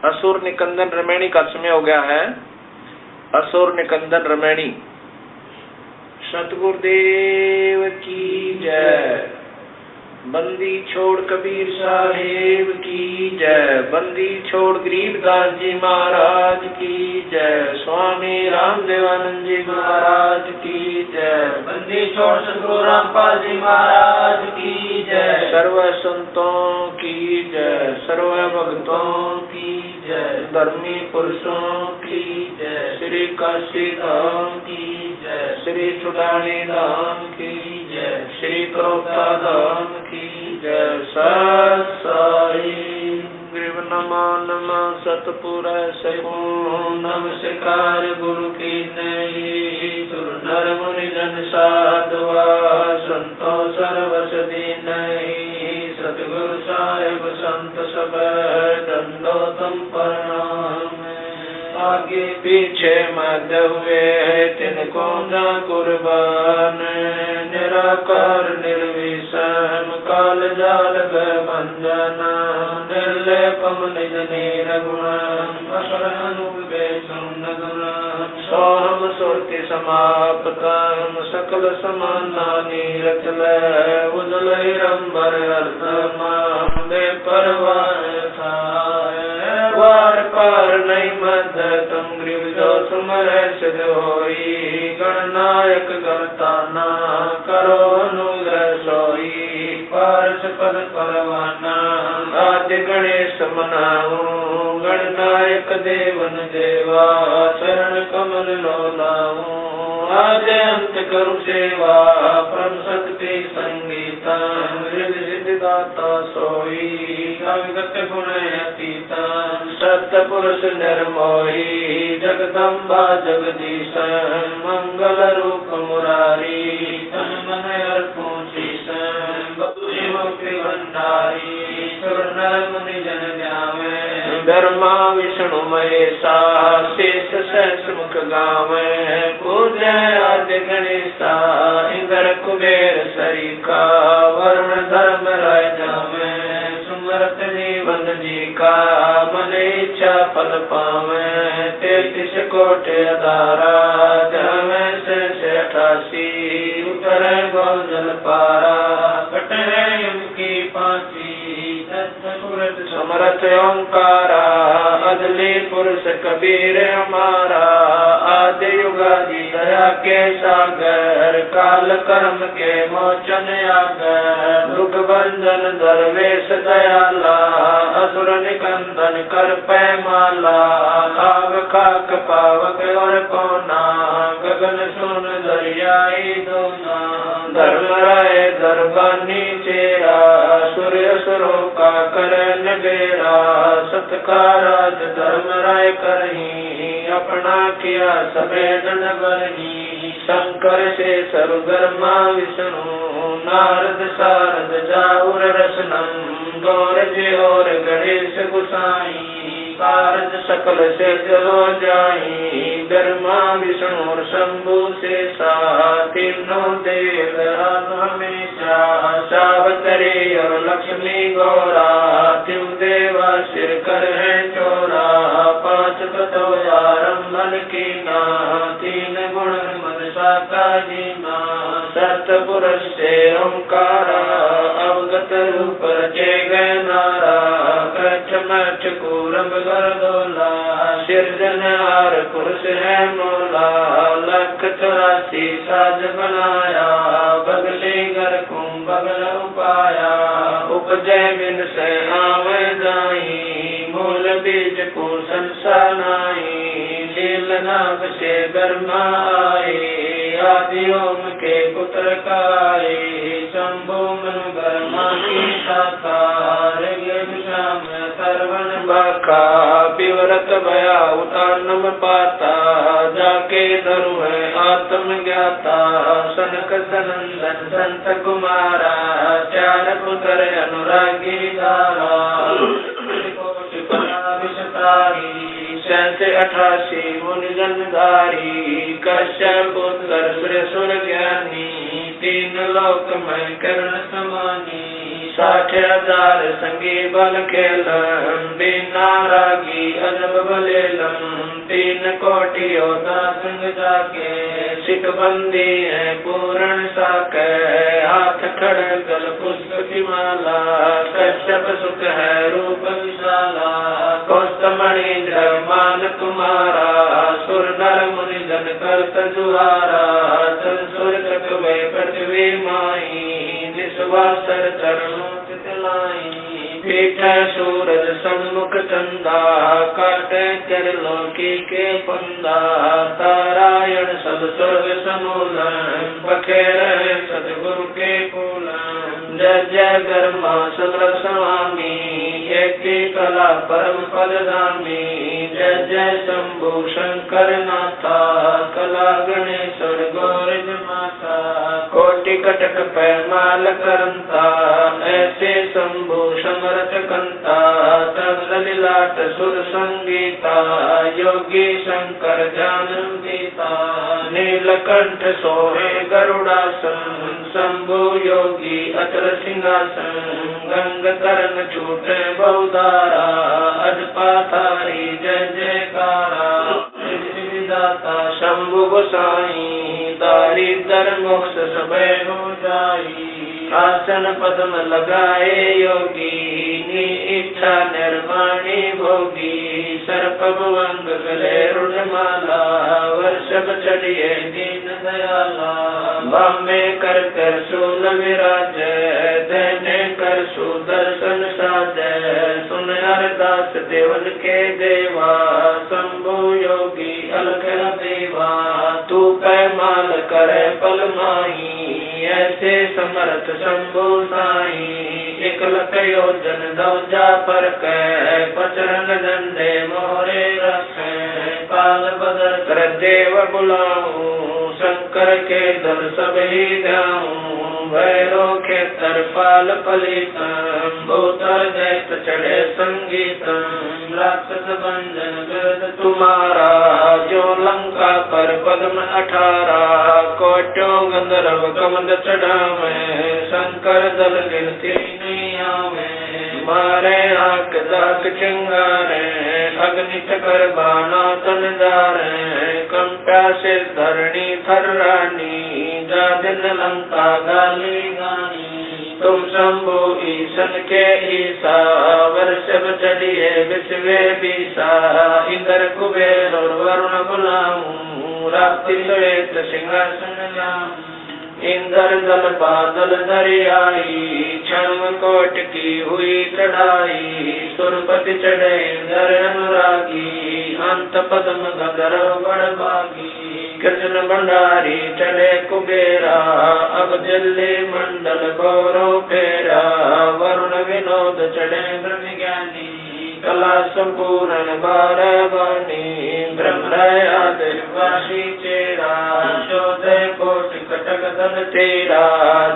असुर निकंदन रमैणी का समय हो गया है। असुर निकंदन रमैणी। सतगुरुदेव की जय। बंदी छोड़ कबीर साहेब की जय। बंदी छोड़ गरीबदास जी महाराज की जय। स्वामी रामदेवानंद जी महाराज की जय। बंदी छोड़ सतगुरु रामपाल जी महाराज की जय। सर्व संतों की जय। सर्व भक्तों की जय। धर्मी पुरुषों की जय। श्री काशी धाम की जय। श्री चुड़ानी धाम की जय। श्री करोता धाम की जय। सत साई ग्रीव नमा नमा सतपुर सकूं नमस्कार गुरु की नई। सुर नर मुनि जन साधुआ संतो सर्वस दीनहि। सतगुरु साहिब संत सब दंडोतम प्रणाम। आगे पीछे मध्य हुए तिनको न कुर्बान। निराकार निर्विषम काल जाल बंधन। निर्लेपम निज निर्गुण सोहम सुरति समाप्तम। सकल समाना नीरत उजल रंबर अर्थ परवार था। वार पार नहीं मध्य तुम ग्रीव जो सुमर सिद्ध होई। गणनायक गणताना करो अनुग्रह सोई। पारस पद परवाना आदि गणेश मनाऊ। गणनायक देवन देवा शरण कमल लोलाऊ। आद्य अंत करु सेवा परम शक्ति संगीता। हृदय सिद्धिदाता सोई अविगत गुण अतीता। सत्य पुरुष निर्मोही जगदम्बा जगदीश। मंगल रूप मुरारी तन मन अर्पण शीश। बपुरी मुक्ति भंडारी सुर मुनि जन जावे। ब्रह्मा विष्णु महेशा शेष सहस मुख गावे। पूज्य आदि गणेशा इंद्र कुबेर सरीखा। वरुण धर्म राय जावे। सुमरत जीवन जी का मन इच्छा फल पावे। 33 कोटि अधारा जमे से 88। उतरे गौ जल पारा कटरे यम की फांसी। समरथ ओंकारा अदली पुरुष कबीर हमारा। आदि युगादि दया के सागर काल कर्म के मोचन आगर। दुख भंजन दरवेश दयाला असुर निकंदन कर पैमाला। आग खाक पावक और कोना गगन सुन दरियाई दोना। धर्म राय दरबानी चेरा सूर्य सुरों का करन बेरा। सत्काराज धर्म राय करही अपना किया सफेद नगरही। शंकर से सर्वधर्मा विष्णु नारद सारद जाऊर रसनम। गौर जी और गणेश गुसाई कारज सकल से हो जाई। ब्रह्मा विष्णु और शंभु से तीनों देव हमेशा। सावतरी और लक्ष्मी गौरा तिम देवा सिर कर है चोरा। 5 तत्व आरंभन की ना 3 गुण मनसा का जीना। सतपुरुष से ओंकारा अवगत रूप रचे गए नारा। कच्छ मच्छ कूरम गर्दोला सिरजनहार पुरुष है मोला। 184 साज बनाया बगले घर कुंभ बगल उपाया। उपजय बिन से आवे जाई मूल बीज को संसानाई। लील नाग से ब्रह्मा आए आदि ओम के पुत्र काए। शंभु मनु ब्रह्मा की शाखा सर्वन बाका। विवरत भया उतानम पाता जाके धरु है आत्म ज्ञाता। सनक सनंदन संत कुमारा 4 पुत्र अनुरागी धारा। 88 मुनि जनधारी। कश्यप पुत्र सुर ज्ञानी 3 लोक में कर्ण समानी। 60,000 संगी बल खेलम, बिना रागी अजब बलेलम, 3 कोटि योद्धा संग जाके, सिखबंदी है पूर्ण साके, हाथ खड़गल पुष्प की माला, कश्यप सुख है रूप विशाला, कौस्तमणि मान तुम्हारा, सुर नर मुनि जन करत जुहारा, संसुर चकवे पृथ्वी माई, निस्वासर चरणों चितलाई, पीठ सूरज सम्मुख चंदा, काटे कर लोकी के पंदा, तारायण सब स्वर्ग समूलन, बखेर सदगुरु के फूलन, जय जय गर्मा समर स्वामी, एक कला परम पदगामी, जय जय शंभु शंकर नाथा, कला गणेश्वर गौरज माता, कोटि कटक पैमाल करंता, ऐसे शंभु समरथ कंता, तब ललिलाट सुर संगीता, योगी शंकर जानम गीता, नीलकंठ सोहे गरुड़ासन, शंभु योगी अचल सिंहासन, गंग तरन छूटे बहुधारा, अजपाधारी जय जयकारा, दाता शंभु गोसाई, दारिद्र मोक्ष सबे हो जाई, आसन पद्म लगाए योगी, नी इच्छा निर्वाणी भोगी, सर्प भुवंग गले रुणमाला, वर्षभ चढ़िए दीन दयाला, बामे कर शूल विराज, देने कर सुदर्शन साज, सुन अरदास देवन के देवा, शंभु योगी अलख देवा, तू पैमाल करे पल माही, ऐसे समर्थ शंभु साई, 1 लख योजन दौजा पर कै, पचरंग झंडे मोरे रखे, काल बदल कर देव बुलाऊं, शंकर के दर सब ही गाऊं, भैरो के तरपाल पलितम, भूतर दैत चढ़े संगीतम, राक्षस भंजन गर्द तुम्हारा, जो लंका पर पद्म 18, कोटों गंधर्व कमंद चढ़ावे, शंकर दल गिनती नहीं आवे, मारे आंख दाक चिंगारे, अग्नि चकर बाना तन जारे, कंप्या से धरणी थर्रानी, जा दिन लंका गाली गानी, तुम शंभु ईशन के ईसा, वर्षभ चढ़िए विश्वे बीसा, इंद्र कुबेर और वरुण बुलाऊं, रात्रि श्वेत सिंहासन लाऊं, इंद्र दल बादल दरियाई, क्षण कोट की हुई चढ़ाई, सुरपति चढ़े इंद्र अनुरागी, अंत पद्म गंधर्व बड़भागी, कृष्ण भंडारी चढ़े कुबेरा, अब दिल्ली मंडल गौरव फेरा, वरुण विनोद चढ़े ब्रह्म ज्ञानी, कला संपूर्ण बारवानी, ब्रह्मरायादिर्वासी चेरा, 14 कोटि कटक धन तेरा,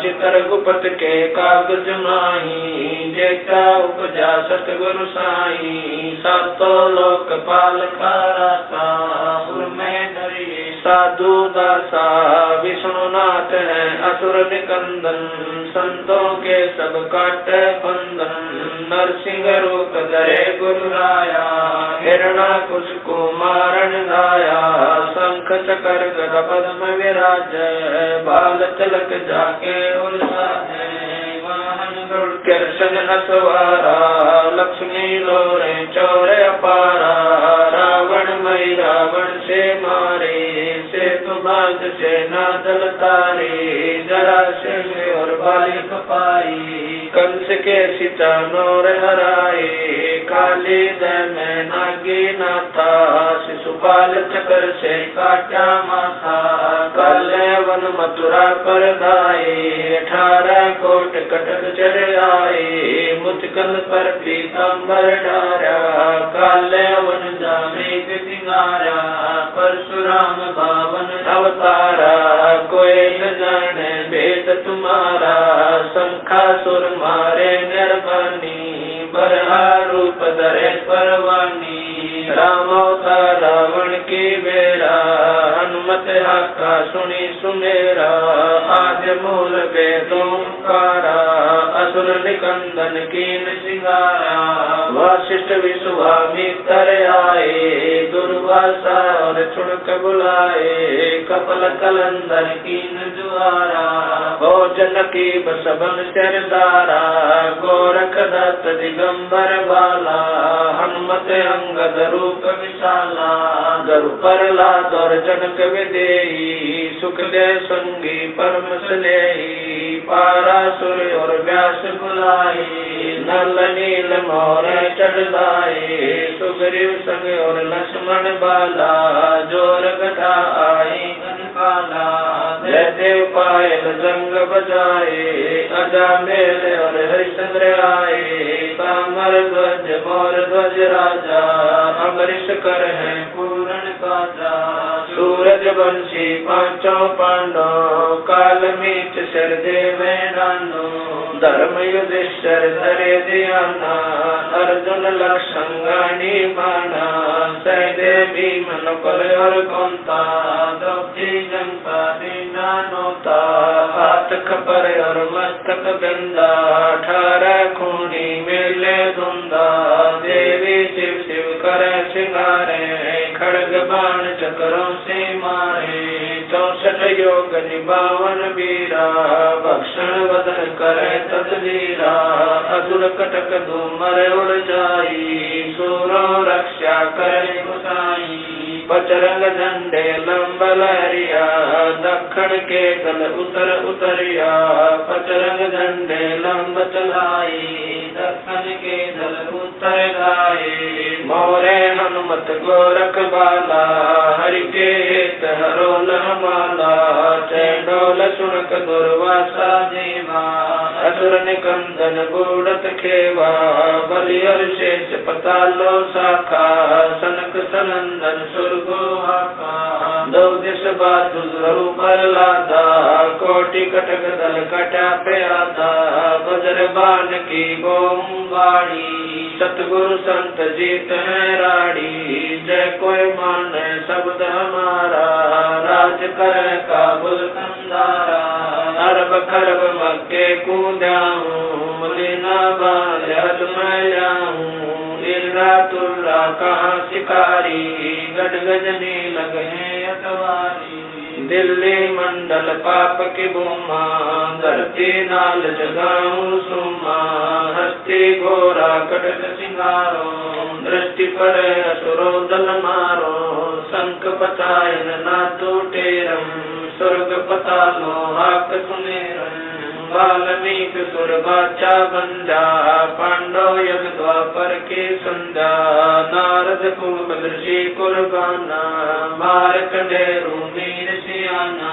चितर गुपत के कागज माही, जेता उपजा सतगुरु साई, सातों लोक पाल खाराता, में धरिए साधु दासा, विष्णुनाथ है असुर निकंदन, संतों के सब काटे बंधन, नरसिंह रूप धरे गुरु राया, हिरणाकुश को मारण गाया, शंख चकर गदा पद्म विराज, बाल तिलक जाके उल्लासे, वाहन गरुड़ कृष्ण असवारा, लक्ष्मी लोरे चौरे अपारा, रावण मई रावण से मारे, सेतु बांध से नादल तारे, जरासंध और बाली कपाई, कंस के सीता नौर हराए, काली दय में नागी नाथा, शिशुपाल चक्र से काटा माथा, काले वन मथुरा पर गाए, 18 कोट कटक चढ़ आए, मुचकल पर पीताम्बर डारा, काले वन जामे सिंगारा, परशुराम बावन अवतारा, कोई न जाने भेद तुम्हारा, शंखासुर मारे निर्वाणी, बरहा रूप धरे परवानी, राम अवतार रावण की बेरा, हनुमत हाका सुनी सुमेरा, आद्य मूल वेदों कारा, असुर असुर निकंदन कीन सिंगारा। वशिष्ठ विश्वामित्र आए दुर्वासा और चुनक बुलाए कपल कलंदर कीन जुआरा। भोजन की बसबन सरदारा गोरख दत्त दिगंबर बाला। हनुमत अंगद रूप विशाला दरु प्रहलाद और जनक विदेही। सुखदेव संगी परम स्नेही पारासुर और व्यास बुलाए। नल नील मोर चढ़ाए सुग्रीव संग और लक्ष्मण बाला। जोर गदा आए काला जयदेव पायल जंग बजाए। अजा मेल और हरिश्चंद्र आए कामर ध्वज मोर ध्वज राजा। अमरीश कर है पूर्ण काजा। सूरज वंशी पांचों पांडव काल मीत शर देव नानो। धर्म युधिष्ठिर धरे ध्याना अर्जुन लक्षण गानी माना। सहदेव भीमन पर और कुंता द्रौपदी जनता दीना नोता। हाथ खपर और मस्तक गंदा 18 खूनी मेले धुंदा। देवी शिव शिव करे सिंगारे खड़ग बाण चक्रों से मारे। 64 योग निभावन वीरा भक्षण वदन करे तदवीरा। असुर कटक धूमर उड़ जाई सूरो रक्षा करे गुसाई। बजरंग झंडे लंब लहरिया दक्षिण के दल उतर उतरिया। बजरंग झंडे लंब चलाई दक्षिण के दल उतर गाए। मोरे हनुमत गोरख बाला हरि के हित हरोल माला। चैंडोल सुनक दुर्वासा देवा असुर निकंदन बूढ़त खेवा। बलि और शेष पतालो शाखा सनक सनंदन सुरगो हाका। दो दिश बाजु पर लादा कोटि कटक दल कटा पे आदा। वज्र बाण की बोम बाड़ी सतगुरु संत जीत है राड़ी। जय कोई मान शब्द हमारा राज कर काबुल कंदारा। अरब खरब मक्के कूदाऊं लीना बाल मैं जाऊं। इर्रा तुर्रा कहाँ शिकारी गड गजनी लगे अतवारी। दिल्ली मंडल पाप की भूमा धरती नाल जगाऊं सुमा। हस्ती घोरा कटक सिंगारो दृष्टि पर असुरो दल मारो। शंख पतायन ना टूटेरम स्वर्ग पतालो हाक सुनेरम। वाल्मीक सुर बाचा बंजा पांडव यग द्वापर के संजा। नारद कुल ऋषि कुर्बाना मार्कंडेय मीर सियाना।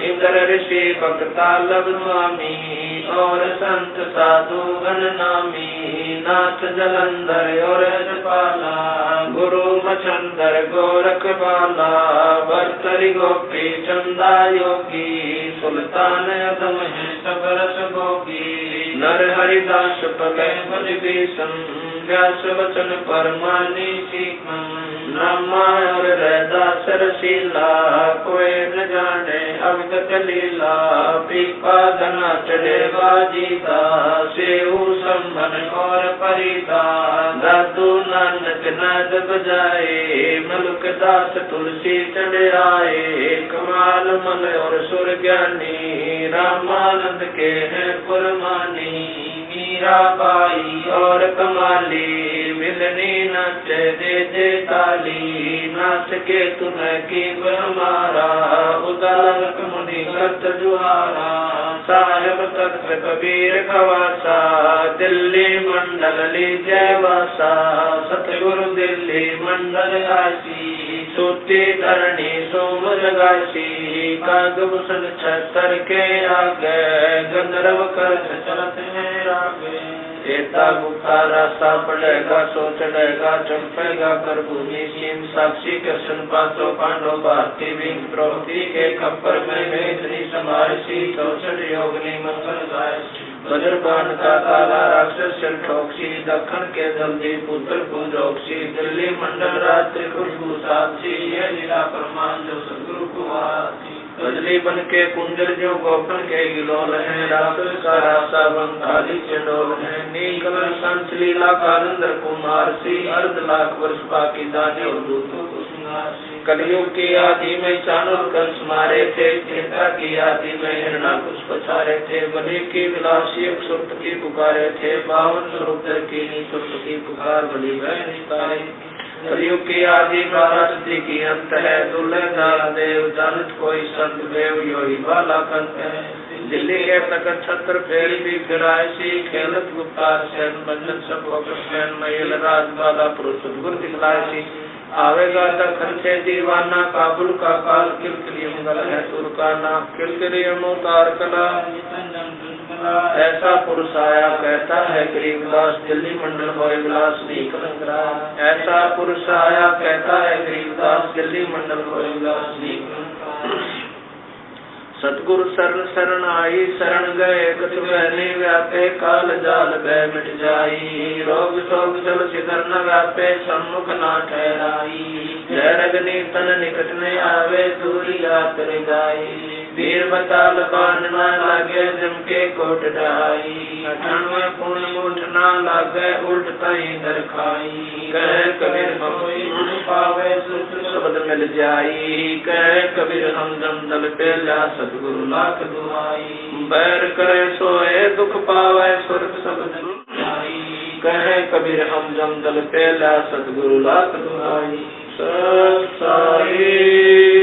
इंद्र ऋषि भक्ता लब स्वामी और संत साधु गण नामी। नाथ जलंधर और पाला गुरु मछंदर गोरख बाला। भर्तरी गोपी चंदा योगी सुल्तान अदम है सब रस भोगी। नर हरिदास पगे बलि भीषम व्यास वचन परमानी सीखम। ब्रह्मा और रैदास रसीला कोई न जाने अवगत लीला। पीपा धना चढ़े बाजीता सेऊ संभन और परिता। दादू नानक नाद बजाए मलुक दास तुलसी चढ़ आए। कमाल मल और सुर ज्ञानी रामानंद के हैं पुरमानी। मीरा बाई और कमाली मिलनी नाच दे ताली। नाच के तुम्हें की हमारा उदालक मुनि करत जुहारा। साहेब तख्त कबीर खवासा दिल्ली मंडल लीजय वासा। सतगुरु दिल्ली मंडल काशी सूती धरणी सोम लगासी। कागभूषण छतर के आगे गंधर्व कर चलत है रागे। एता गुप्ता रास्ता पड़ेगा सो चढ़ेगा चंपेगा कर भूमि सीम। साक्षी कृष्ण पांचों पांडव भारती बिंग द्रौपदी के खप्पर में मेघनी समारसी। 64 योगनी मंगल गाय वज्रबाण का काला राक्षस चल ठोकसी। दक्षिण के जल्दी पुत्र पूजोक्सी। दिल्ली मंडल रात्रि खुशबू साक्षी ये लीला प्रमाण जो सदगुरु को आती। कजली बन के कुंजर जो गोपन के गिलोल है, राक्षस का रासा बंगाली चंडोल है, नील कमल संत लीला कालंदर कुमार सी, अर्ध लाख वर्ष बाकी दाने और दूतों को सिंगार सी। कलयुग की आदि में चाणूर कंस मारे थे, त्रेता की आदि में हिरणाकुश पछारे थे, बलि की विलासी सुरत की पुकारे थे, 52 स्वरूप की सुरत की पुकार बलि वह निस्तारे। कलयुग की आदि 12 सदी की अंत है, दुल्हे दाल देव जानत कोई संत देव योही बाला कंत है। दिल्ली के तकत छत्र फेर भी फिराए सी, खेलत गुप्ता सैन बंधन सब होकर सैन महिल राज बाला पुरुष गुर दिखलाए सी। आवेगा दखन से दीवाना काबुल का काल, किलकिली मंगल है तुर्काना, किलकिली अमुतार कला ऐसा पुरुष आया कहता है गरीबदास, दिल्ली मंडल होए विलास नहीं कलंकरा। ऐसा पुरुष आया कहता है गरीबदास, दिल्ली मंडल होए विलास नहीं कलंकरा। सतगुरु शरण शरण आई, शरण गए कछ बहने व्यापे, काल जाल भय मिट जाई, रोग शोक जल सिधर न व्यापे, सम्मुख ना ठहराई। जय रगनी तन निकट न आवे, दूरी यात्र जाई, वीर बताल बान न लागे, जम के कोट ढाई। 98 पूर्ण मुठ न लागे, उल्ट तई दर खाई। कह कबीर होई गुण पावे, सुख शब्द मिल जाई। कह कबीर हम जम दल पे ला, सतगुरु लाख दुआई। बैर करे सोए दुख पावे, सुरत शब्द जाई। कह कबीर हम जम दल पे ला, सतगुरु लाख दुआई। सत साई